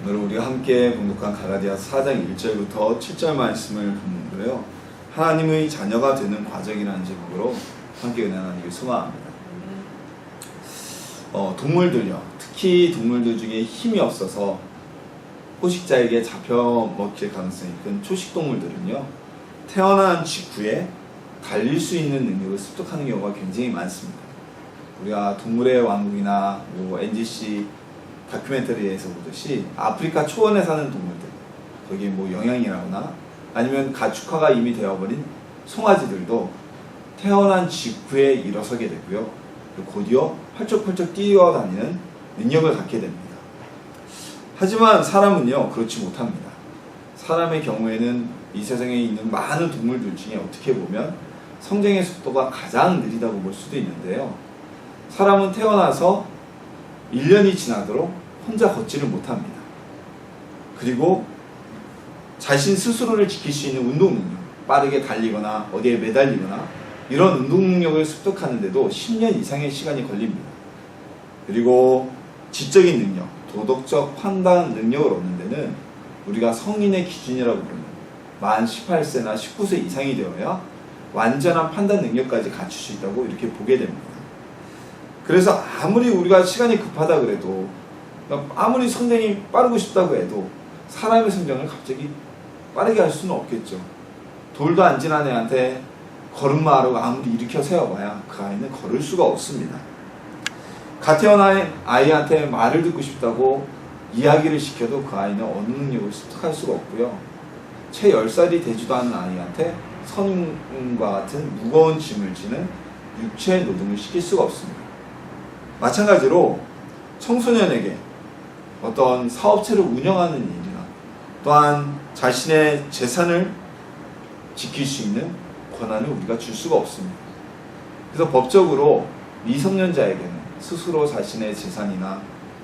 오늘 우리가 함께 봉독한 갈라디아서 4장 1절부터 7절 말씀을 본문으로요, 하나님의 자녀가 되는 과정이라는 제목으로 함께 은혜 나누길 소망합니다. 동물들요, 특히 동물들 중에 힘이 없어서 포식자에게 잡혀 먹힐 가능성이 큰 초식동물들은요, 태어난 직후에 달릴 수 있는 능력을 습득하는 경우가 굉장히 많습니다. 우리가 동물의 왕국이나 NGC 다큐멘터리에서 보듯이 아프리카 초원에 사는 동물들, 거기 영양이라거나 아니면 가축화가 이미 되어버린 송아지들도 태어난 직후에 일어서게 되고요, 곧이어 펄쩍펄쩍 뛰어다니는 능력을 갖게 됩니다. 하지만 사람은요, 그렇지 못합니다. 사람의 경우에는 이 세상에 있는 많은 동물들 중에 어떻게 보면 성장의 속도가 가장 느리다고 볼 수도 있는데요, 사람은 태어나서 1년이 지나도록 혼자 걷지를 못합니다. 그리고 자신 스스로를 지킬 수 있는 운동 능력, 빠르게 달리거나 어디에 매달리거나 이런 운동 능력을 습득하는데도 10년 이상의 시간이 걸립니다. 그리고 지적인 능력, 도덕적 판단 능력을 얻는 데는 우리가 성인의 기준이라고 부르는 만 18세나 19세 이상이 되어야 완전한 판단 능력까지 갖출 수 있다고 이렇게 보게 됩니다. 그래서 아무리 우리가 시간이 급하다 그래도, 아무리 성장이 빠르고 싶다고 해도 사람의 성장을 갑자기 빠르게 할 수는 없겠죠. 돌도 안 지난 애한테 걸음마라고 아무리 일으켜 세워봐야 그 아이는 걸을 수가 없습니다. 갓 태어난 아이한테 말을 듣고 싶다고 이야기를 시켜도 그 아이는 어느 능력을 습득할 수가 없고요, 채 10살이 되지도 않은 아이한테 선임과 같은 무거운 짐을 지는 육체 노동을 시킬 수가 없습니다. 마찬가지로 청소년에게 어떤 사업체를 운영하는 일이나 또한 자신의 재산을 지킬 수 있는 권한을 우리가 줄 수가 없습니다. 그래서 법적으로 미성년자에게는 스스로 자신의 재산이나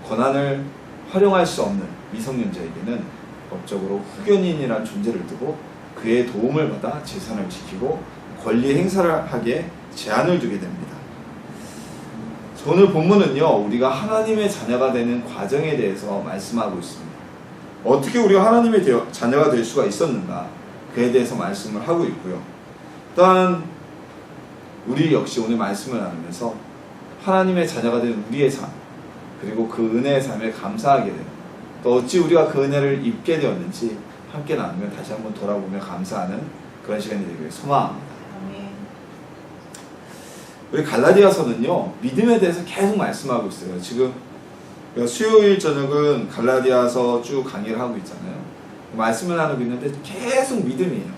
권한을 활용할 수 없는 미성년자에게는 법적으로 후견인이라는 존재를 두고 그의 도움을 받아 재산을 지키고 권리 행사를 하게 제한을 두게 됩니다. 오늘 본문은요, 우리가 하나님의 자녀가 되는 과정에 대해서 말씀하고 있습니다. 어떻게 우리가 하나님의 자녀가 될 수가 있었는가, 그에 대해서 말씀을 하고 있고요. 또한 우리 역시 오늘 말씀을 나누면서 하나님의 자녀가 된 우리의 삶, 그리고 그 은혜의 삶에 감사하게 되는, 또 어찌 우리가 그 은혜를 입게 되었는지 함께 나누면 다시 한번 돌아보며 감사하는 그런 시간이 되기를 소망합니다. 우리 갈라디아서는요, 믿음에 대해서 계속 말씀하고 있어요. 지금 수요일 저녁은 갈라디아서 쭉 강의를 하고 있잖아요. 말씀을 나누고 있는데 계속 믿음이에요.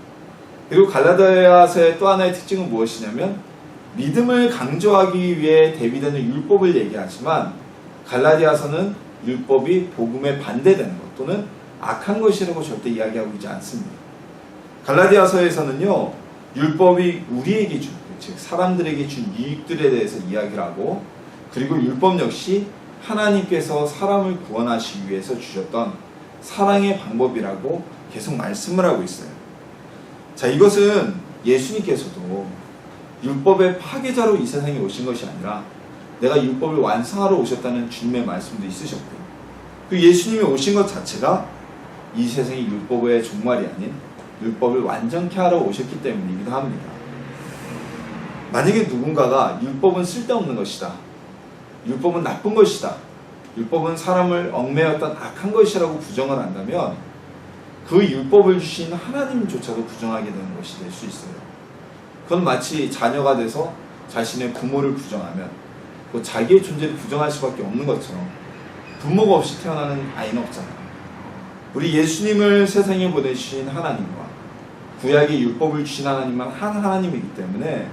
그리고 갈라디아서의 또 하나의 특징은 무엇이냐면, 믿음을 강조하기 위해 대비되는 율법을 얘기하지만 갈라디아서는 율법이 복음에 반대되는 것 또는 악한 것이라고 절대 이야기하고 있지 않습니다. 갈라디아서에서는요, 율법이 우리에게 준, 즉 사람들에게 준 이익들에 대해서 이야기를 하고, 그리고 율법 역시 하나님께서 사람을 구원하시기 위해서 주셨던 사랑의 방법이라고 계속 말씀을 하고 있어요. 자, 이것은 예수님께서도 율법의 파괴자로 이 세상에 오신 것이 아니라 내가 율법을 완성하러 오셨다는 주님의 말씀도 있으셨고요, 그 예수님이 오신 것 자체가 이 세상의 율법의 종말이 아닌 율법을 완전케 하러 오셨기 때문이기도 합니다. 만약에 누군가가 율법은 쓸데없는 것이다, 율법은 나쁜 것이다, 율법은 사람을 얽매였던 악한 것이라고 부정을 한다면 그 율법을 주신 하나님조차도 부정하게 되는 것이 될 수 있어요. 그건 마치 자녀가 돼서 자신의 부모를 부정하면 또 자기의 존재를 부정할 수밖에 없는 것처럼 부모가 없이 태어나는 아이는 없잖아요. 우리 예수님을 세상에 보내주신 하나님과 구약의 율법을 주신 하나님만 한 하나님이기 때문에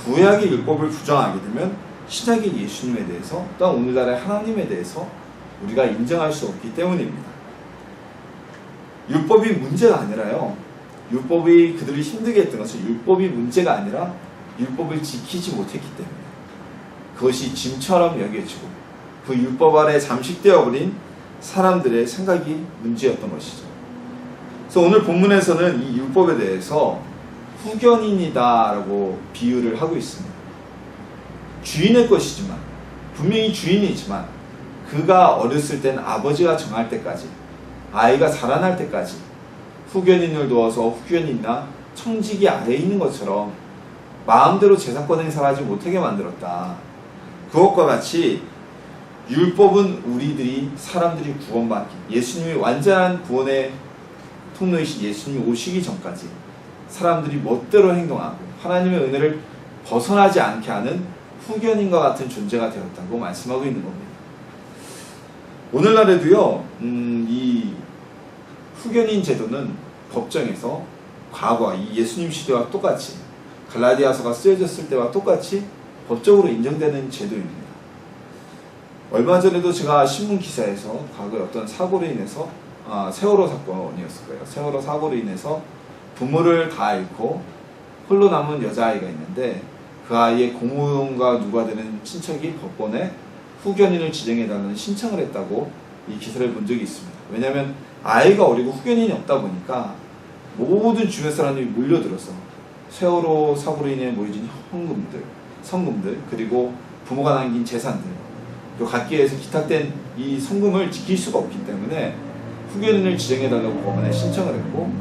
구약의 율법을 부정하게 되면 신약의 예수님에 대해서 또한 오늘날의 하나님에 대해서 우리가 인정할 수 없기 때문입니다. 율법이 문제가 아니라요, 율법이 그들을 힘들게 했던 것은 율법이 문제가 아니라 율법을 지키지 못했기 때문에 그것이 짐처럼 여겨지고 그 율법 아래 잠식되어버린 사람들의 생각이 문제였던 것이죠. 그래서 오늘 본문에서는 이 율법에 대해서 후견인이다 라고 비유를 하고 있습니다. 주인의 것이지만, 분명히 주인이지만 그가 어렸을 때는 아버지가 정할 때까지 아이가 자라날 때까지 후견인을 두어서 후견인이나 청지기 아래에 있는 것처럼 마음대로 제사권 행사를 하지 못하게 만들었다. 그것과 같이 율법은 우리들이 사람들이 구원받기, 예수님이 완전한 구원의 통로이신 예수님이 오시기 전까지 사람들이 멋대로 행동하고 하나님의 은혜를 벗어나지 않게 하는 후견인과 같은 존재가 되었다고 말씀하고 있는 겁니다. 오늘날에도요, 이 후견인 제도는 법정에서 과거 이 예수님 시대와 똑같이 갈라디아서가 쓰여졌을 때와 똑같이 법적으로 인정되는 제도입니다. 얼마 전에도 제가 신문 기사에서 과거에 어떤 사고로 인해서 세월호 사건이었을 거예요. 세월호 사고로 인해서 부모를 다 잃고 홀로 남은 여자아이가 있는데 그 아이의 고모가 누가 되는 친척이 법원에 후견인을 지정해달라는 신청을 했다고 이 기사를 본 적이 있습니다. 왜냐하면 아이가 어리고 후견인이 없다 보니까 모든 주변 사람들이 몰려들어서 세월호 사고로 인해 모여진 헌금들, 성금들, 그리고 부모가 남긴 재산들, 또 각기에서 기탁된 이 성금을 지킬 수가 없기 때문에 후견인을 지정해달라고 법원에 신청을 했고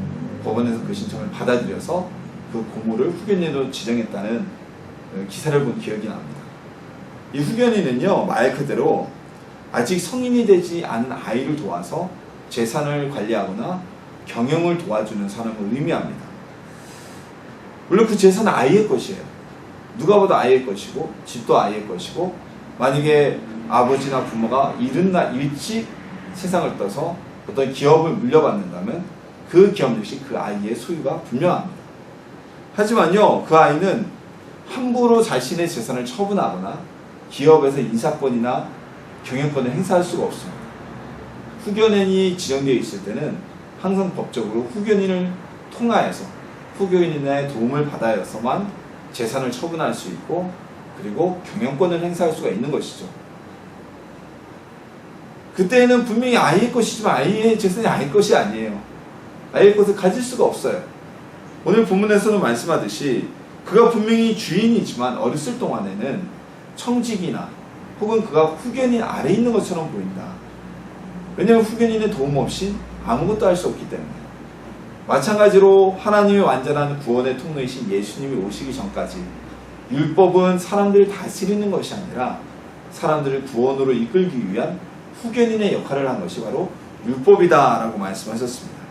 법원에서 그 신청을 받아들여서 그 고모를 후견인으로 지정했다는 기사를 본 기억이 납니다. 이 후견인은요, 말 그대로 아직 성인이 되지 않은 아이를 도와서 재산을 관리하거나 경영을 도와주는 사람을 의미합니다. 물론 그 재산은 아이의 것이에요. 누가 봐도 아이의 것이고 집도 아이의 것이고 만약에 아버지나 부모가 일찍 세상을 떠서 어떤 기업을 물려받는다면 그 기업 역시 그 아이의 소유가 분명합니다. 하지만요, 그 아이는 함부로 자신의 재산을 처분하거나 기업에서 인사권이나 경영권을 행사할 수가 없습니다. 후견인이 지정되어 있을 때는 항상 법적으로 후견인을 통하여서 후견인의 도움을 받아야만 재산을 처분할 수 있고 그리고 경영권을 행사할 수가 있는 것이죠. 그때는 분명히 아이의 것이지만 아이의 재산이 아이의 것이 아니에요. 아이의 것을 가질 수가 없어요. 오늘 본문에서는 말씀하듯이 그가 분명히 주인이지만 어렸을 동안에는 청직이나 혹은 그가 후견인 아래에 있는 것처럼 보인다. 왜냐하면 후견인의 도움 없이 아무것도 할 수 없기 때문에. 마찬가지로 하나님의 완전한 구원의 통로이신 예수님이 오시기 전까지 율법은 사람들을 다스리는 것이 아니라 사람들을 구원으로 이끌기 위한 후견인의 역할을 한 것이 바로 율법이다 라고 말씀하셨습니다.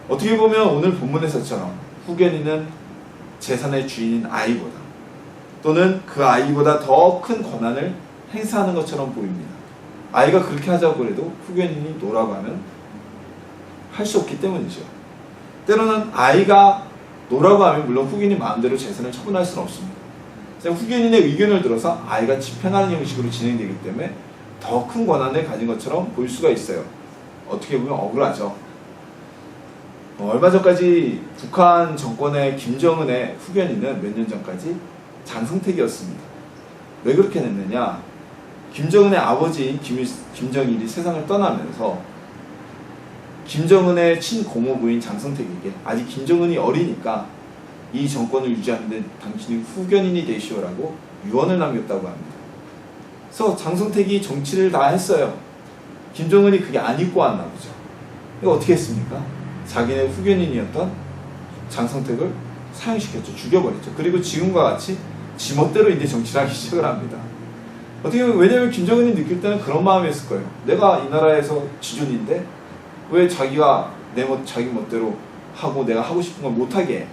어떻게 보면 오늘 본문에서처럼 후견인은 재산의 주인인 아이보다 또는 그 아이보다 더 큰 권한을 행사하는 것처럼 보입니다. 아이가 그렇게 하자고 해도 후견인이 노라고 하면 할 수 없기 때문이죠. 때로는 아이가 노라고 하면 물론 후견인이 마음대로 재산을 처분할 수는 없습니다. 후견인의 의견을 들어서 아이가 집행하는 형식으로 진행되기 때문에 더 큰 권한을 가진 것처럼 보일 수가 있어요. 어떻게 보면 억울하죠. 얼마 전까지 북한 정권의 김정은의 후견인은 몇 년 전까지 장성택이었습니다. 왜 그렇게 됐느냐? 김정은의 아버지인 김정일이 세상을 떠나면서 김정은의 친고모부인 장성택에게 아직 김정은이 어리니까 이 정권을 유지하는데 당신이 후견인이 되시오라고 유언을 남겼다고 합니다. 그래서 장성택이 정치를 다 했어요. 김정은이 그게 안 입고 왔나 보죠. 이거 어떻게 했습니까? 자기네 후견인이었던 장성택을 사형시켰죠. 죽여버렸죠. 그리고 지금과 같이 지멋대로 이제 정치를 하기 시작을 합니다. 어떻게 보면 왜냐면 김정은이 느낄 때는 그런 마음이었을 거예요. 내가 이 나라에서 지존인데 왜 자기가 자기 멋대로 하고 내가 하고 싶은 걸 못하게 해.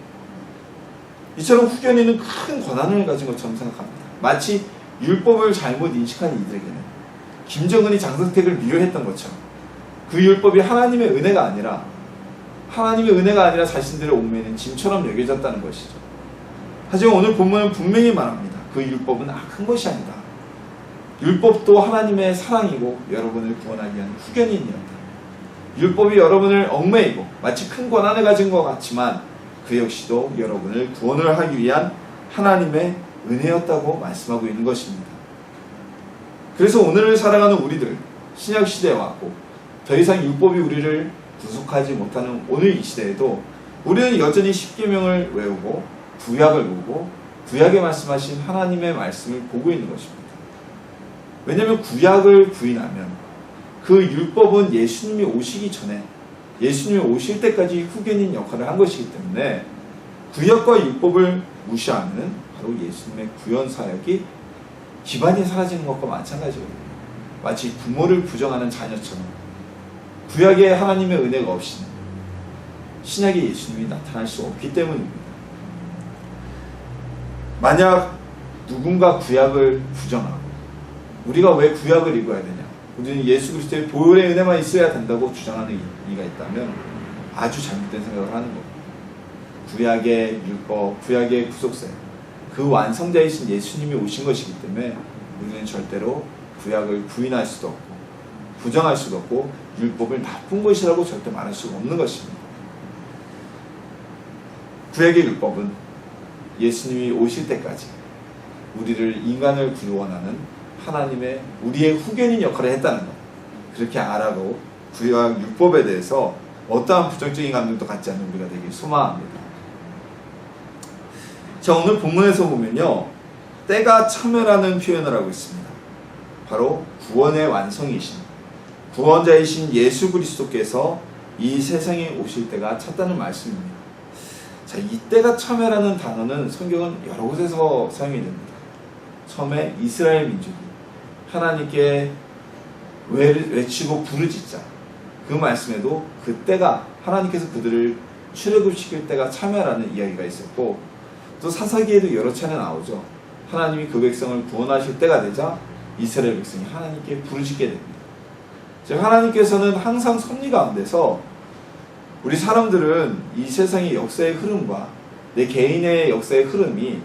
이처럼 후견인은 큰 권한을 가진 것처럼 생각합니다. 마치 율법을 잘못 인식한 이들에게는 김정은이 장성택을 미워했던 것처럼 그 율법이 하나님의 은혜가 아니라 자신들의 옥매는 짐처럼 여겨졌다는 것이죠. 하지만 오늘 본문은 분명히 말합니다. 그 율법은 악한 것이 아니다. 율법도 하나님의 사랑이고 여러분을 구원하기 위한 후견인이었다. 율법이 여러분을 얽매이고 마치 큰 권한을 가진 것 같지만 그 역시도 여러분을 구원을 하기 위한 하나님의 은혜였다고 말씀하고 있는 것입니다. 그래서 오늘을 살아가는 우리들, 신약시대에 왔고 더 이상 율법이 우리를 구속하지 못하는 오늘 이 시대에도 우리는 여전히 십계명을 외우고 구약을 보고 구약에 말씀하신 하나님의 말씀을 보고 있는 것입니다. 왜냐하면 구약을 부인하면 그 율법은 예수님이 오시기 전에, 예수님이 오실 때까지 후견인 역할을 한 것이기 때문에 구약과 율법을 무시하면 바로 예수님의 구원 사역이 기반이 사라지는 것과 마찬가지거든요. 마치 부모를 부정하는 자녀처럼 구약에 하나님의 은혜가 없이는 신약에 예수님이 나타날 수 없기 때문입니다. 만약 누군가 구약을 부정하고 우리가 왜 구약을 읽어야 되냐, 우리는 예수 그리스도의 보혈의 은혜만 있어야 된다고 주장하는 이가 있다면 아주 잘못된 생각을 하는 겁니다. 구약의 율법, 구약의 구속사, 그 완성자이신 예수님이 오신 것이기 때문에 우리는 절대로 구약을 부인할 수도 없고 부정할 수도 없고 율법을 나쁜 것이라고 절대 말할 수가 없는 것입니다. 구약의 율법은 예수님이 오실 때까지 우리를, 인간을 구원하는 하나님의, 우리의 후견인 역할을 했다는 것, 그렇게 알아고 구약 율법에 대해서 어떠한 부정적인 감정도 갖지 않는 우리가 되길 소망합니다. 자, 오늘 본문에서 보면요, 때가 참여라는 표현을 하고 있습니다. 바로 구원의 완성이신, 구원자이신 예수 그리스도께서 이 세상에 오실 때가 찼다는 말씀입니다. 자, 이 때가 참여라는 단어는 성경은 여러 곳에서 사용이 됩니다. 처음에 이스라엘 민족이 하나님께 외치고 부르짖자, 그 말씀에도 그 때가, 하나님께서 그들을 출애굽시킬 때가 참여라는 이야기가 있었고, 또 사사기에도 여러 차례 나오죠. 하나님이 그 백성을 구원하실 때가 되자 이스라엘 백성이 하나님께 부르짖게 됩니다. 즉 하나님께서는 항상 섭리 가운데서 우리 사람들은 이 세상의 역사의 흐름과 내 개인의 역사의 흐름이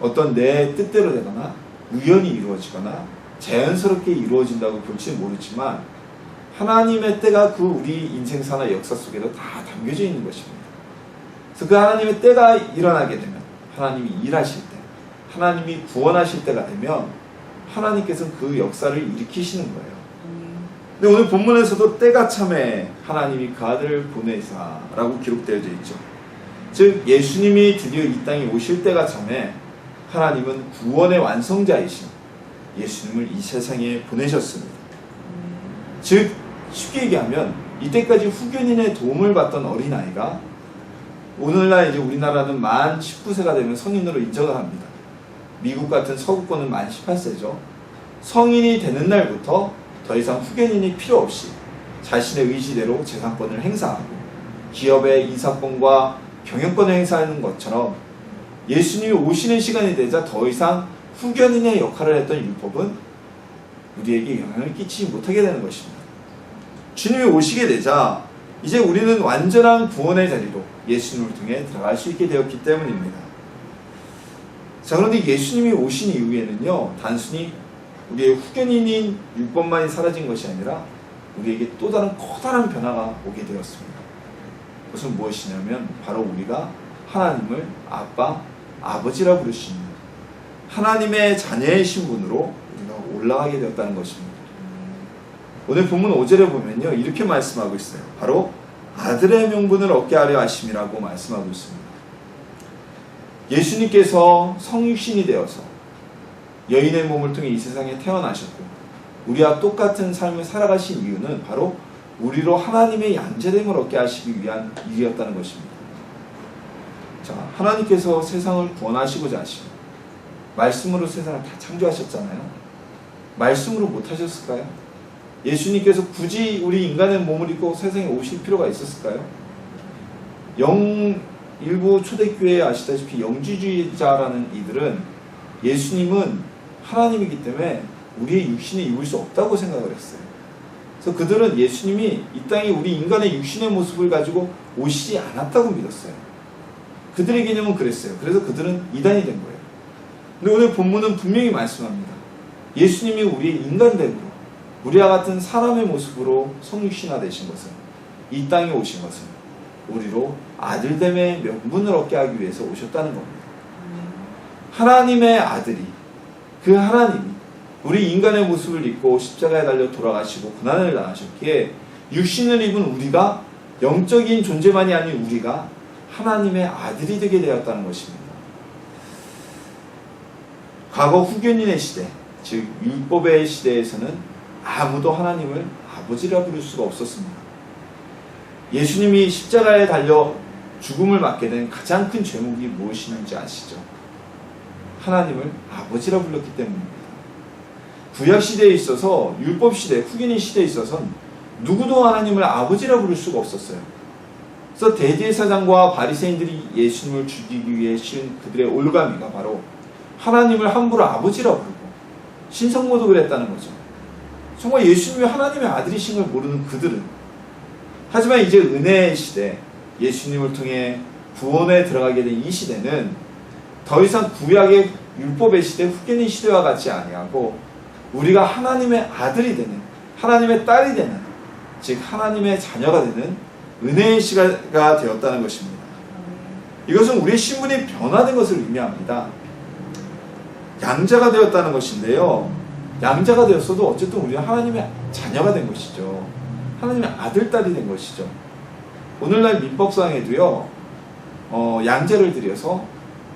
어떤 내 뜻대로 되거나 우연히 이루어지거나 자연스럽게 이루어진다고 볼지는 모르지만 하나님의 때가 그 우리 인생사나 역사 속에도 다 담겨져 있는 것입니다. 그래서 그 하나님의 때가 일어나게 되면, 하나님이 일하실 때, 하나님이 구원하실 때가 되면 하나님께서는 그 역사를 일으키시는 거예요. 근데 오늘 본문에서도 때가 참에 하나님이 그 아들을 보내사라고 기록되어져 있죠. 즉 예수님이 드디어 이 땅에 오실 때가 참에 하나님은 구원의 완성자이신 예수님을 이 세상에 보내셨습니다. 즉 쉽게 얘기하면 이때까지 후견인의 도움을 받던 어린아이가 오늘날 이제 우리나라는 만 19세가 되면 성인으로 인정을 합니다. 미국 같은 서구권은 만 18세죠. 성인이 되는 날부터 더 이상 후견인이 필요 없이 자신의 의지대로 재산권을 행사하고 기업의 인사권과 경영권을 행사하는 것처럼 예수님이 오시는 시간이 되자 더 이상 후견인의 역할을 했던 율법은 우리에게 영향을 끼치지 못하게 되는 것입니다. 주님이 오시게 되자 이제 우리는 완전한 구원의 자리로 예수님을 통해 들어갈 수 있게 되었기 때문입니다. 자, 그런데 예수님이 오신 이후에는요, 단순히 우리의 후견인인 율법만이 사라진 것이 아니라 우리에게 또 다른 커다란 변화가 오게 되었습니다. 그것은 무엇이냐면 바로 우리가 하나님을 아빠, 아버지라 부를 수 있는 하나님의 자녀의 신분으로 우리가 올라가게 되었다는 것입니다. 오늘 본문 5절에 보면요, 이렇게 말씀하고 있어요. 바로 아들의 명분을 얻게 하려 하심이라고 말씀하고 있습니다. 예수님께서 성육신이 되어서 여인의 몸을 통해 이 세상에 태어나셨고 우리와 똑같은 삶을 살아가신 이유는 바로 우리로 하나님의 양자됨을 얻게 하시기 위한 일이었다는 것입니다. 자, 하나님께서 세상을 구원하시고자 하시고 말씀으로 세상을 다 창조하셨잖아요. 말씀으로 못하셨을까요? 예수님께서 굳이 우리 인간의 몸을 입고 세상에 오실 필요가 있었을까요? 일부 초대교회에 아시다시피 영지주의자라는 이들은 예수님은 하나님이기 때문에 우리의 육신에 입을 수 없다고 생각을 했어요. 그래서 그들은 예수님이 이 땅에 우리 인간의 육신의 모습을 가지고 오시지 않았다고 믿었어요. 그들의 개념은 그랬어요. 그래서 그들은 이단이 된 거예요. 근데 오늘 본문은 분명히 말씀합니다. 예수님이 우리의 인간됨으로 우리와 같은 사람의 모습으로 성육신화 되신 것은, 이 땅에 오신 것은 우리로 아들됨의 명분을 얻게 하기 위해서 오셨다는 겁니다. 하나님의 아들이, 그 하나님이 우리 인간의 모습을 입고 십자가에 달려 돌아가시고 고난을 당하셨기에 육신을 입은 우리가, 영적인 존재만이 아닌 우리가 하나님의 아들이 되게 되었다는 것입니다. 과거 후견인의 시대, 즉 율법의 시대에서는 아무도 하나님을 아버지라 부를 수가 없었습니다. 예수님이 십자가에 달려 죽음을 맞게 된 가장 큰 죄목이 무엇인지 아시죠? 하나님을 아버지라 불렀기 때문입니다. 구약시대에 있어서, 율법시대, 후기니 시대에 있어서는 누구도 하나님을 아버지라 부를 수가 없었어요. 그래서 대제사장과 바리새인들이 예수님을 죽이기 위해 씌운 그들의 올가미가 바로 하나님을 함부로 아버지라 부르고 신성모도 그랬다는 거죠. 정말 예수님이 하나님의 아들이신 걸 모르는 그들은, 하지만 이제 은혜의 시대, 예수님을 통해 구원에 들어가게 된 이 시대는 더 이상 구약의 율법의 시대, 후계의 시대와 같이 아니하고 우리가 하나님의 아들이 되는, 하나님의 딸이 되는, 즉 하나님의 자녀가 되는 은혜의 시대가 되었다는 것입니다. 이것은 우리의 신분이 변화된 것을 의미합니다. 양자가 되었다는 것인데요, 양자가 되었어도 어쨌든 우리는 하나님의 자녀가 된 것이죠. 하나님의 아들, 딸이 된 것이죠. 오늘날 민법상에도요, 양자를 들여서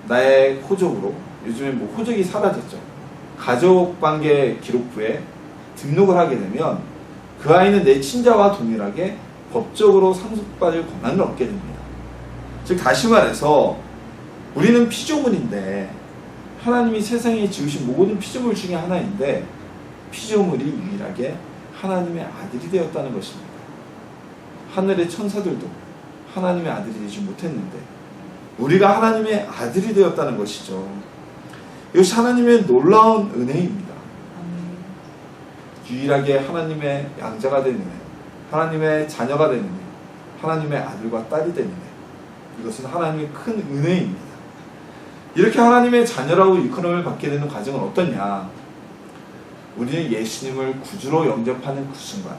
나의 호적으로, 요즘에 뭐 호적이 사라졌죠. 가족관계 기록부에 등록을 하게 되면 그 아이는 내 친자와 동일하게 법적으로 상속받을 권한을 얻게 됩니다. 즉 다시 말해서 우리는 피조물인데, 하나님이 세상에 지으신 모든 피조물 중에 하나인데 피조물이 유일하게 하나님의 아들이 되었다는 것입니다. 하늘의 천사들도 하나님의 아들이 되지 못했는데 우리가 하나님의 아들이 되었다는 것이죠. 이것이 하나님의 놀라운 은혜입니다. 유일하게 하나님의 양자가 되는 은혜, 하나님의 자녀가 되는 은혜, 하나님의 아들과 딸이 되는 은혜, 이것은 하나님의 큰 은혜입니다. 이렇게 하나님의 자녀라고 일컬음을 받게 되는 과정은 어떠냐? 우리는 예수님을 구주로 영접하는 그 순간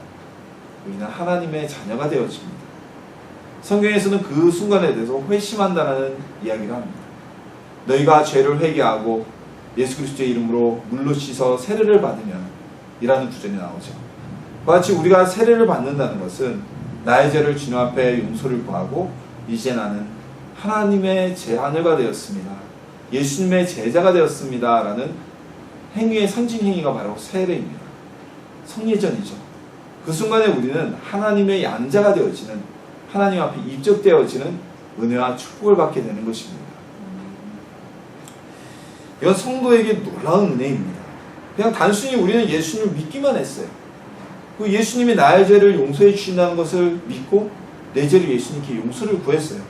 우리는 하나님의 자녀가 되어집니다. 성경에서는 그 순간에 대해서 회심한다는 이야기를 합니다. 너희가 죄를 회개하고 예수 그리스도의 이름으로 물로 씻어 세례를 받으면 이라는 구절이 나오죠. 그와 같이 우리가 세례를 받는다는 것은 나의 죄를 주님 앞에 용서를 구하고 이제 나는 하나님의 제자녀가 되었습니다, 예수님의 제자가 되었습니다 라는 행위의 상징 행위가 바로 세례입니다. 성례전이죠. 그 순간에 우리는 하나님의 양자가 되어지는, 하나님 앞에 입적되어지는 은혜와 축복을 받게 되는 것입니다. 이건 성도에게 놀라운 은혜입니다. 그냥 단순히 우리는 예수님을 믿기만 했어요. 그 예수님이 나의 죄를 용서해 주신다는 것을 믿고 내 죄를 예수님께 용서를 구했어요.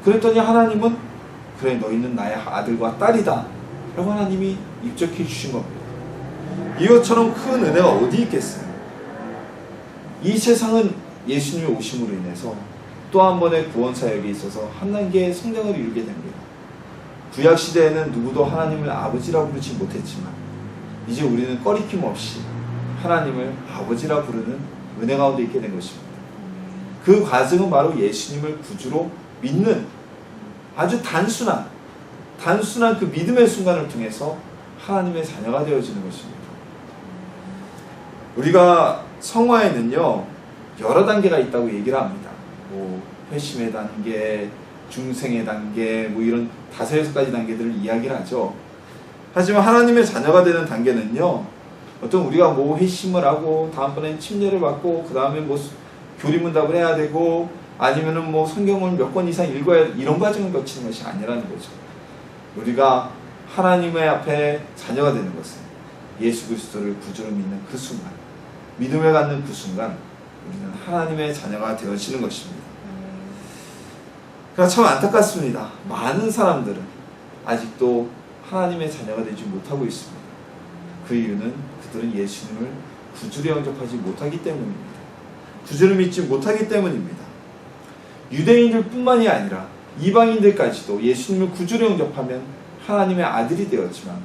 그랬더니 하나님은 그래 너희는 나의 아들과 딸이다 라고 하나님이 입적해 주신 겁니다. 이것처럼 큰 은혜가 어디 있겠어요. 이 세상은 예수님의 오심으로 인해서 또 한 번의 구원 사역에 있어서 한 단계의 성장을 이루게 됩니다. 구약시대에는 누구도 하나님을 아버지라 부르지 못했지만 이제 우리는 꺼리낌 없이 하나님을 아버지라 부르는 은혜 가운데 있게 된 것입니다. 그 과정은 바로 예수님을 구주로 믿는 아주 단순한 그 믿음의 순간을 통해서 하나님의 자녀가 되어지는 것입니다. 우리가 성화에는요 여러 단계가 있다고 얘기를 합니다. 뭐 회심의 단계, 중생의 단계, 뭐 이런 5-6가지 단계들을 이야기를 하죠. 하지만 하나님의 자녀가 되는 단계는요, 어떤 우리가 뭐 회심을 하고 다음번엔 침례를 받고 그 다음에 뭐 교리문답을 해야 되고 아니면은 뭐 성경을 몇 권 이상 읽어야 이런 과정을 거치는 것이 아니라는 거죠. 우리가 하나님의 앞에 자녀가 되는 것은 예수 그리스도를 구주로 믿는 그 순간, 믿음을 갖는 그 순간 우리는 하나님의 자녀가 되어지는 것입니다. 그러나 참 안타깝습니다. 많은 사람들은 아직도 하나님의 자녀가 되지 못하고 있습니다. 그 이유는 그들은 예수님을 구주로 영접하지 못하기 때문입니다. 구주를 믿지 못하기 때문입니다. 유대인들 뿐만이 아니라 이방인들까지도 예수님을 구주로 영접하면 하나님의 아들이 되었지만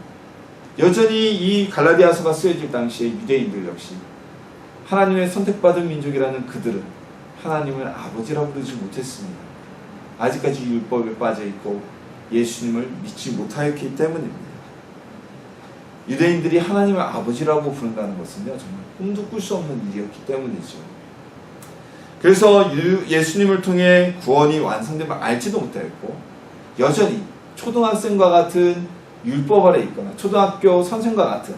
여전히 이 갈라디아서가 쓰여질 당시에 유대인들 역시 하나님의 선택받은 민족이라는 그들은 하나님을 아버지라 부르지 못했습니다. 아직까지 율법에 빠져있고 예수님을 믿지 못하였기 때문입니다. 유대인들이 하나님을 아버지라고 부른다는 것은요 정말 꿈도 꿀 수 없는 일이었기 때문이죠. 그래서 예수님을 통해 구원이 완성됨을 알지도 못하였고 여전히 초등학생과 같은 율법 아래 있거나 초등학교 선생과 같은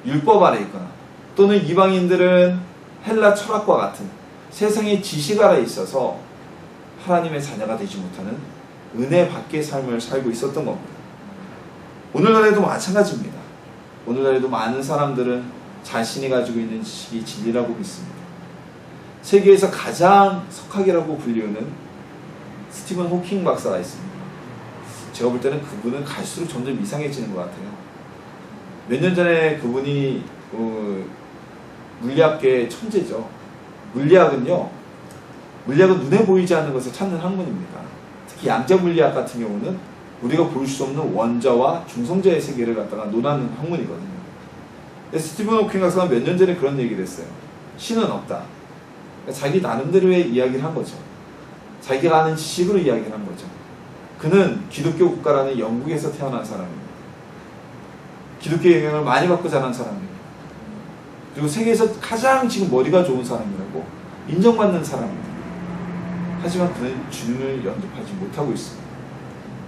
율법 아래 있거나 또는 이방인들은 헬라 철학과 같은 세상의 지식 아래 있어서 하나님의 자녀가 되지 못하는 은혜 밖의 삶을 살고 있었던 겁니다. 오늘날에도 마찬가지입니다. 오늘날에도 많은 사람들은 자신이 가지고 있는 지식이 진리라고 믿습니다. 세계에서 가장 석학이라고 불리우는 스티븐 호킹 박사가 있습니다. 제가 볼 때는 그분은 갈수록 점점 이상해지는 것 같아요. 몇 년 전에 그분이 물리학계의 천재죠. 물리학은 눈에 보이지 않는 것을 찾는 학문입니다. 특히 양자 물리학 같은 경우는 우리가 볼 수 없는 원자와 중성자의 세계를 갖다가 논하는 학문이거든요. 스티븐 호킹 박사가 몇 년 전에 그런 얘기를 했어요. 신은 없다. 자기 나름대로의 이야기를 한 거죠. 자기가 아는 지식으로 이야기를 한 거죠. 그는 기독교 국가라는 영국에서 태어난 사람입니다. 기독교의 영향을 많이 받고 자란 사람입니다. 그리고 세계에서 가장 지금 머리가 좋은 사람이라고 인정받는 사람입니다. 하지만 그는 주님을 영접하지 못하고 있습니다.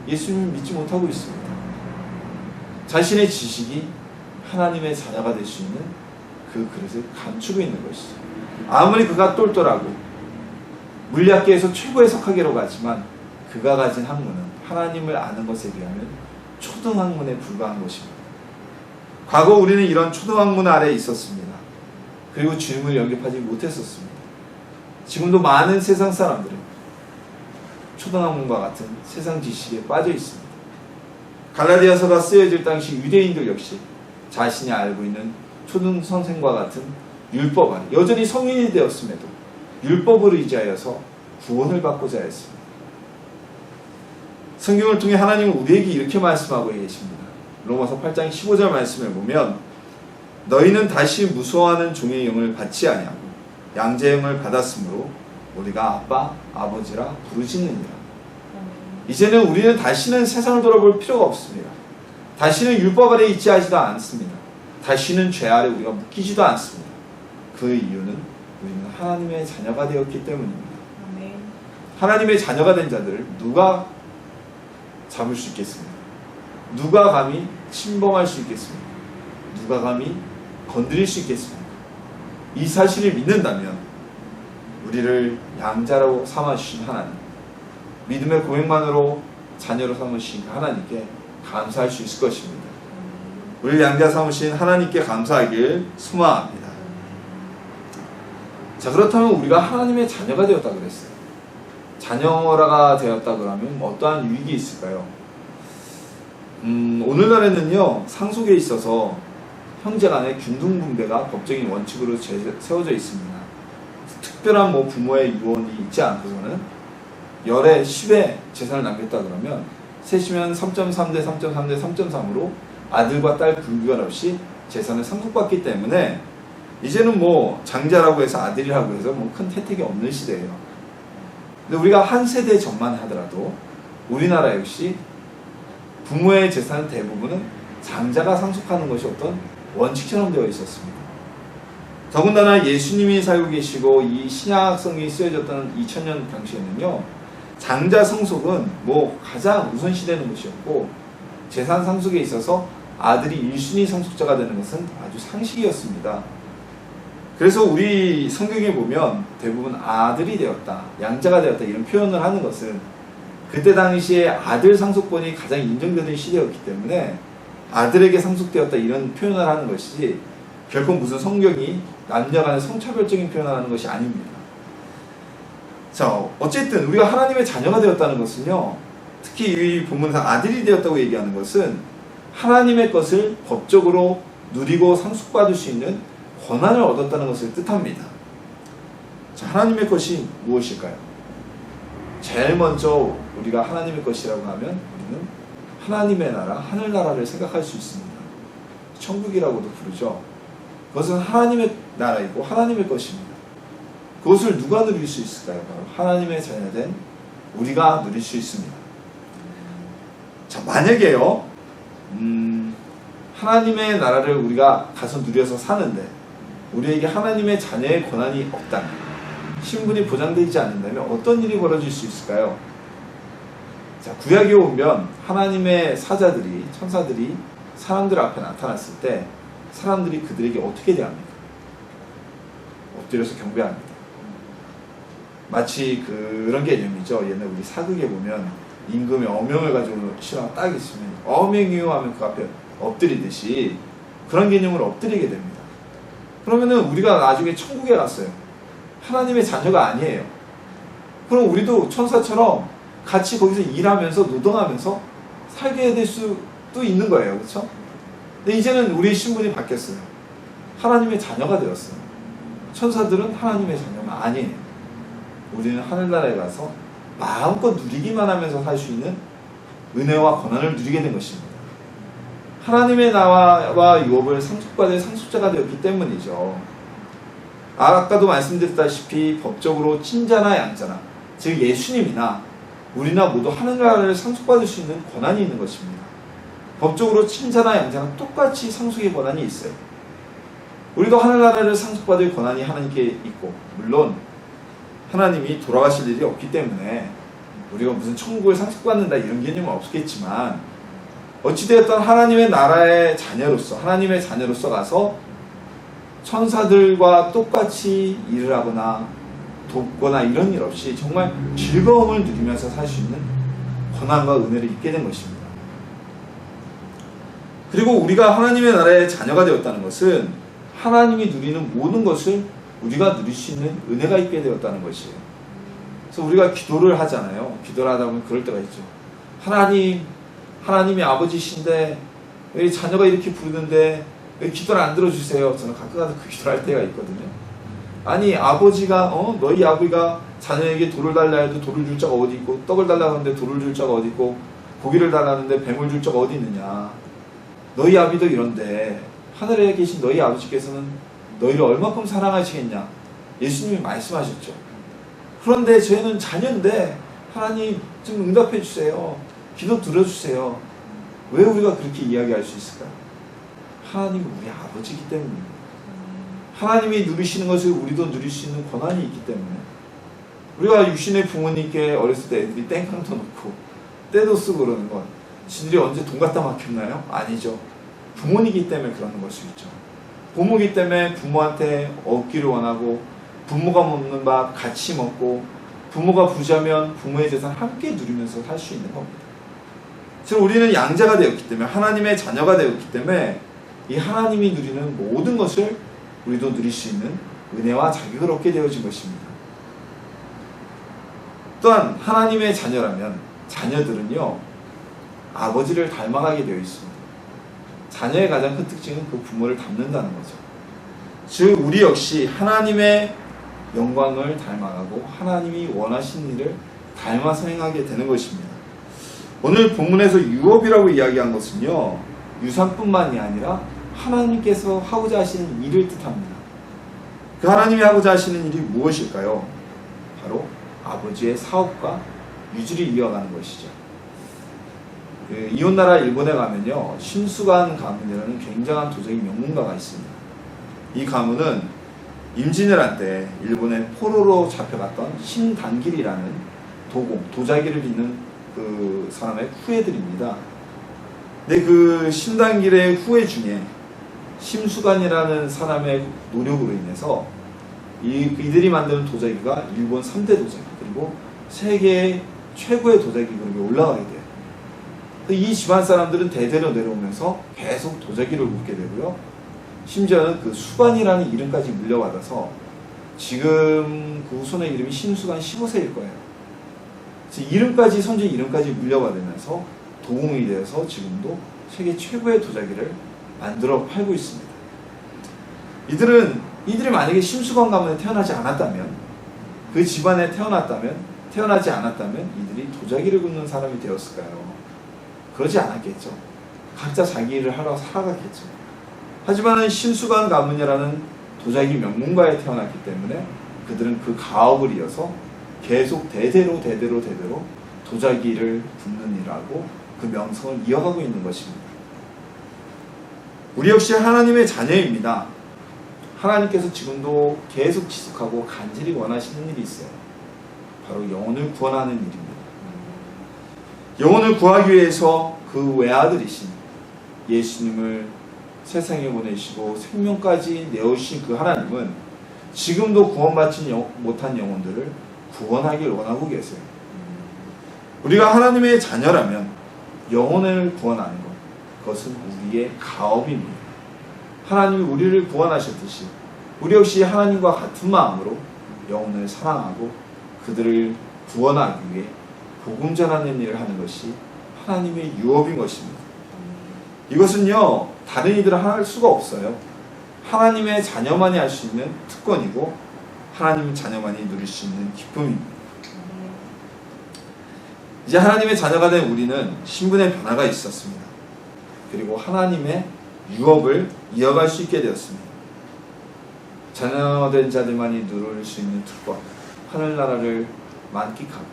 예수님을 믿지 못하고 있습니다. 자신의 지식이 하나님의 자녀가 될 수 있는 그 그릇을 감추고 있는 것이죠. 아무리 그가 똘똘하고 물리학계에서 최고의 석학이라고 하지만 그가 가진 학문은 하나님을 아는 것에 비하면 초등학문에 불과한 것입니다. 과거 우리는 이런 초등학문 아래에 있었습니다. 그리고 주님을 영접하지 못했었습니다. 지금도 많은 세상 사람들은 초등학문과 같은 세상 지식에 빠져 있습니다. 갈라디아서가 쓰여질 당시 유대인들 역시 자신이 알고 있는 초등선생과 같은 율법 안에 여전히 성인이 되었음에도 율법을 의지하여서 구원을 받고자 했습니다. 성경을 통해 하나님은 우리에게 이렇게 말씀하고 계십니다. 로마서 8장 15절 말씀을 보면 너희는 다시 무서워하는 종의 영을 받지 아니하고 양자의 영을 받았으므로 우리가 아빠, 아버지라 부르짖느니라. 이제는 우리는 다시는 세상을 돌아볼 필요가 없습니다. 다시는 율법 아래 있지 하지도 않습니다. 다시는 죄 아래 우리가 묶이지도 않습니다. 그 이유는 우리는 하나님의 자녀가 되었기 때문입니다. 하나님의 자녀가 된 자들을 누가 잡을 수 있겠습니까? 누가 감히 침범할 수 있겠습니까? 누가 감히 건드릴 수 있겠습니까? 이 사실을 믿는다면 우리를 양자로 삼아주신 하나님, 믿음의 고백만으로 자녀로 삼으신 하나님께 감사할 수 있을 것입니다. 우리를 양자 삼으신 하나님께 감사하길 소망합니다. 자, 그렇다면 우리가 하나님의 자녀가 되었다 그랬어요. 자녀가 되었다 그러면 어떠한 유익이 있을까요? 오늘날에는요, 상속에 있어서 형제 간의 균등분배가 법적인 원칙으로 세워져 있습니다. 특별한 부모의 유언이 있지 않고서는 열에 10의 재산을 남겼다 그러면 셋이면 3.3 대 3.3 대 3.3으로 아들과 딸 분별 없이 재산을 상속받기 때문에 이제는 장자라고 해서 아들이라고 해서 큰 혜택이 없는 시대예요. 근데 우리가 한 세대 전만 하더라도 우리나라 역시 부모의 재산 대부분은 장자가 상속하는 것이 어떤 원칙처럼 되어 있었습니다. 더군다나 예수님이 살고 계시고 이 신약 성경이 쓰여졌던 2000년 당시에는요, 장자 상속은 가장 우선시되는 것이었고 재산 상속에 있어서 아들이 1순위 상속자가 되는 것은 아주 상식이었습니다. 그래서 우리 성경에 보면 대부분 아들이 되었다, 양자가 되었다 이런 표현을 하는 것은 그때 당시에 아들 상속권이 가장 인정되는 시대였기 때문에 아들에게 상속되었다 이런 표현을 하는 것이지 결코 무슨 성경이 남녀 간의 성차별적인 표현을 하는 것이 아닙니다. 자, 어쨌든 우리가 하나님의 자녀가 되었다는 것은요, 특히 이 본문에서 아들이 되었다고 얘기하는 것은 하나님의 것을 법적으로 누리고 상속받을 수 있는 권한을 얻었다는 것을 뜻합니다. 자, 하나님의 것이 무엇일까요? 제일 먼저 우리가 하나님의 것이라고 하면 우리는 하나님의 나라, 하늘나라를 생각할 수 있습니다. 천국이라고도 부르죠. 그것은 하나님의 나라이고 하나님의 것입니다. 그것을 누가 누릴 수 있을까요? 바로 하나님의 자녀된 우리가 누릴 수 있습니다. 자, 만약에요, 하나님의 나라를 우리가 가서 누려서 사는데 우리에게 하나님의 자녀의 권한이 없다면, 신분이 보장되지 않는다면 어떤 일이 벌어질 수 있을까요? 자, 구약에 오면 하나님의 사자들이, 천사들이 사람들 앞에 나타났을 때 사람들이 그들에게 어떻게 대합니까? 엎드려서 경배합니다. 마치 그런 개념이죠. 옛날 우리 사극에 보면 임금의 어명을 가지고 신하가 딱 있으면 어명이요 하면 그 앞에 엎드리듯이 그런 개념으로 엎드리게 됩니다. 그러면은 우리가 나중에 천국에 갔어요. 하나님의 자녀가 아니에요. 그럼 우리도 천사처럼 같이 거기서 일하면서 노동하면서 살게 될 수도 있는 거예요. 그렇죠? 근데 이제는 우리의 신분이 바뀌었어요. 하나님의 자녀가 되었어요. 천사들은 하나님의 자녀가 아니에요. 우리는 하늘나라에 가서 마음껏 누리기만 하면서 살 수 있는 은혜와 권한을 누리게 된 것입니다. 하나님의 나와 유업을 상속받을 상속자가 되었기 때문이죠. 아까도 말씀드렸다시피 법적으로 친자나 양자나, 즉 예수님이나 우리나 모두 하늘나라를 상속받을 수 있는 권한이 있는 것입니다. 법적으로 친자나 양자나 똑같이 상속의 권한이 있어요. 우리도 하늘나라를 상속받을 권한이 하나님께 있고, 물론 하나님이 돌아가실 일이 없기 때문에 우리가 무슨 천국을 상속받는다 이런 개념은 없겠지만, 어찌되었든 하나님의 나라의 자녀로서, 하나님의 자녀로서 가서 천사들과 똑같이 일을 하거나 돕거나 이런 일 없이 정말 즐거움을 누리면서 살 수 있는 권한과 은혜를 입게 된 것입니다. 그리고 우리가 하나님의 나라의 자녀가 되었다는 것은 하나님이 누리는 모든 것을 우리가 누릴 수 있는 은혜가 있게 되었다는 것이에요. 그래서 우리가 기도를 하잖아요. 기도를 하다 보면 그럴 때가 있죠. 하나님이 아버지신데 왜 자녀가 이렇게 부르는데 왜 기도를 안 들어주세요? 저는 가끔 가서 그 기도를 할 때가 있거든요. 아니 아버지가 너희 아버지가 자녀에게 돌을 달라 해도 돌을 줄 자가 어디 있고, 떡을 달라고 하는데 돌을 줄 자가 어디 있고, 고기를 달라는데 뱀을 줄 자가 어디 있느냐. 너희 아비도 이런데 하늘에 계신 너희 아버지께서는 너희를 얼마큼 사랑하시겠냐. 예수님이 말씀하셨죠. 그런데 저희는 자녀인데 하나님 좀 응답해 주세요. 기도 들어주세요. 왜 우리가 그렇게 이야기할 수 있을까요? 하나님은 우리 아버지이기 때문입니다. 하나님이 누리시는 것을 우리도 누릴 수 있는 권한이 있기 때문에, 우리가 육신의 부모님께 어렸을 때 애들이 땡깡도 넣고 떼도 쓰고 그러는 건 지들이 언제 돈 갖다 맡겼나요? 아니죠. 부모이기 때문에 그러는 걸 수 있죠. 부모이기 때문에 부모한테 얻기를 원하고, 부모가 먹는 밥 같이 먹고, 부모가 부자면 부모의 재산 함께 누리면서 살 수 있는 겁니다. 지금 우리는 양자가 되었기 때문에, 하나님의 자녀가 되었기 때문에 이 하나님이 누리는 모든 것을 우리도 누릴 수 있는 은혜와 자격을 얻게 되어진 것입니다. 또한 하나님의 자녀라면 자녀들은요, 아버지를 닮아가게 되어 있습니다. 자녀의 가장 큰 특징은 그 부모를 닮는다는 거죠. 즉 우리 역시 하나님의 영광을 닮아가고 하나님이 원하신 일을 닮아서 행하게 되는 것입니다. 오늘 본문에서 유업이라고 이야기한 것은요, 유산뿐만이 아니라 하나님께서 하고자 하시는 일을 뜻합니다. 그 하나님이 하고자 하시는 일이 무엇일까요? 바로 아버지의 사업과 유지를 이어가는 것이죠. 이웃나라 일본에 가면요, 심수관 가문이라는 굉장한 도자기 명문가가 있습니다. 이 가문은 임진왜란 때 일본의 포로로 잡혀갔던 신단길이라는 도자기를 빚는 그 사람의 후예들입니다. 근데 그 신단길의 후예 중에 심수관이라는 사람의 노력으로 인해서 이들이 만드는 도자기가 일본 3대 도자기, 그리고 세계 최고의 도자기 그룹에 올라가게 돼요. 이 집안 사람들은 대대로 내려오면서 계속 도자기를 굽게 되고요. 심지어는 그 수관이라는 이름까지 물려받아서 지금 그 후손의 이름이 심수관 15세일 거예요. 이름까지, 선조 이름까지 물려받으면서 도공이 되어서 지금도 세계 최고의 도자기를 만들어 팔고 있습니다. 이들이 만약에 심수관 가문에 태어나지 않았다면, 그 집안에 태어나지 않았다면 이들이 도자기를 굽는 사람이 되었을까요? 그러지 않았겠죠. 각자 자기 일을 하러 살아갔겠죠. 하지만 심수관 가문이라는 도자기 명문가에 태어났기 때문에 그들은 그 가업을 이어서 계속 대대로 도자기를 굽는 일하고 그 명성을 이어가고 있는 것입니다. 우리 역시 하나님의 자녀입니다. 하나님께서 지금도 계속 지속하고 간절히 원하시는 일이 있어요. 바로 영혼을 구원하는 일입니다. 영혼을 구하기 위해서 그 외아들이신 예수님을 세상에 보내시고 생명까지 내어주신 그 하나님은 지금도 구원받지 못한 영혼들을 구원하길 원하고 계세요. 우리가 하나님의 자녀라면 영혼을 구원하는 것, 그것은 우리의 가업입니다. 하나님이 우리를 구원하셨듯이 우리 역시 하나님과 같은 마음으로 영혼을 사랑하고 그들을 구원하기 위해 복음 전하는 일을 하는 것이 하나님의 유업인 것입니다. 이것은요, 다른 이들은 할 수가 없어요. 하나님의 자녀만이 할 수 있는 특권이고 하나님의 자녀만이 누릴 수 있는 기쁨입니다. 이제 하나님의 자녀가 된 우리는 신분의 변화가 있었습니다. 그리고 하나님의 유업을 이어갈 수 있게 되었습니다. 자녀된 자들만이 누릴 수 있는 특권, 하늘나라를 만끽하고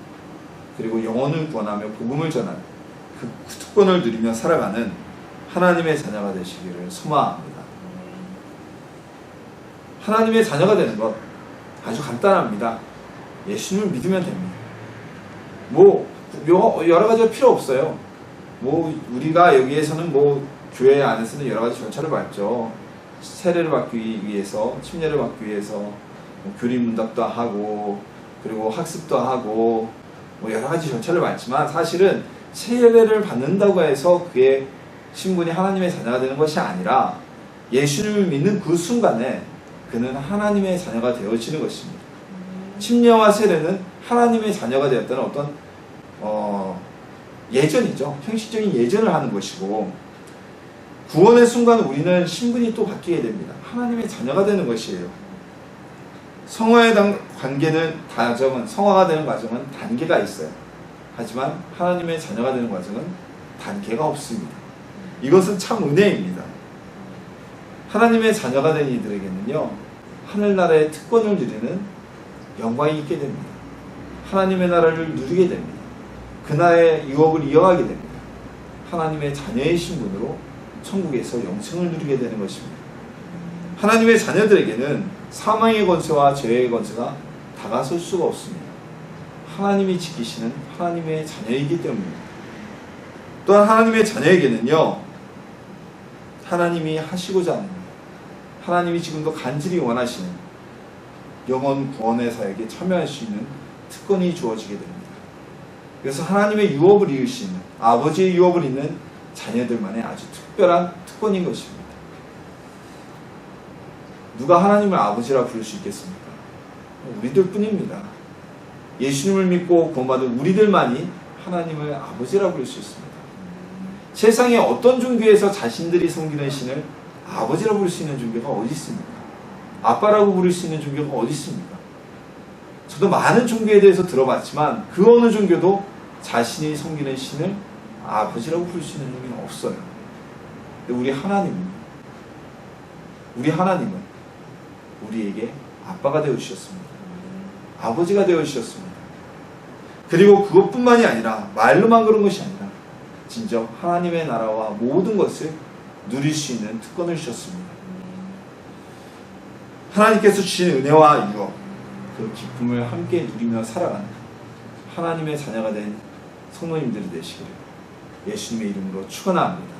그리고 영혼을 구원하며 복음을 전하는 그 특권을 누리며 살아가는 하나님의 자녀가 되시기를 소망합니다. 하나님의 자녀가 되는 것 아주 간단합니다. 예수님을 믿으면 됩니다. 여러 가지가 필요 없어요. 우리가 여기에서는 교회 안에서는 여러 가지 절차를 밟죠. 세례를 받기 위해서, 침례를 받기 위해서 교리 문답도 하고 그리고 학습도 하고 여러 가지 절차를 밟지만 사실은 세례를 받는다고 해서 그의 신분이 하나님의 자녀가 되는 것이 아니라 예수님을 믿는 그 순간에 그는 하나님의 자녀가 되어지는 것입니다. 침례와 세례는 하나님의 자녀가 되었다는 어떤 예전이죠. 형식적인 예전을 하는 것이고, 구원의 순간 우리는 신분이 또 바뀌게 됩니다. 하나님의 자녀가 되는 것이에요. 성화가 되는 과정은 단계가 있어요. 하지만 하나님의 자녀가 되는 과정은 단계가 없습니다. 이것은 참 은혜입니다. 하나님의 자녀가 된 이들에게는요, 하늘나라의 특권을 누리는 영광이 있게 됩니다. 하나님의 나라를 누리게 됩니다. 그 나라의 유업을 이어가게 됩니다. 하나님의 자녀의 신분으로 천국에서 영생을 누리게 되는 것입니다. 하나님의 자녀들에게는 사망의 권세와 죄의 권세가 다가설 수가 없습니다. 하나님이 지키시는 하나님의 자녀이기 때문입니다. 또한 하나님의 자녀에게는요, 하나님이 하시고자 하는, 하나님이 지금도 간절히 원하시는 영혼 구원의 사역에 참여할 수 있는 특권이 주어지게 됩니다. 그래서 하나님의 유업을 이을 수 있는, 아버지의 유업을 잇는 자녀들만의 아주 특별한 특권인 것입니다. 누가 하나님을 아버지라 부를 수 있겠습니까? 우리들 뿐입니다. 예수님을 믿고 구원받은 우리들만이 하나님을 아버지라 부를 수 있습니다. 세상에 어떤 종교에서 자신들이 섬기는 신을 아버지라 부를 수 있는 종교가 어디 있습니까? 아빠라고 부를 수 있는 종교가 어디 있습니까? 저도 많은 종교에 대해서 들어봤지만 그 어느 종교도 자신이 섬기는 신을 아버지라고 부를 수 있는 종교는 없어요. 근데 우리 하나님은 우리에게 아빠가 되어주셨습니다. 아버지가 되어주셨습니다. 그리고 그것뿐만이 아니라 말로만 그런 것이 아니라 진정 하나님의 나라와 모든 것을 누릴 수 있는 특권을 주셨습니다. 하나님께서 주신 은혜와 유업, 그 기쁨을 함께 누리며 살아가는 하나님의 자녀가 된 성도님들이 되시기를 예수님의 이름으로 축원합니다.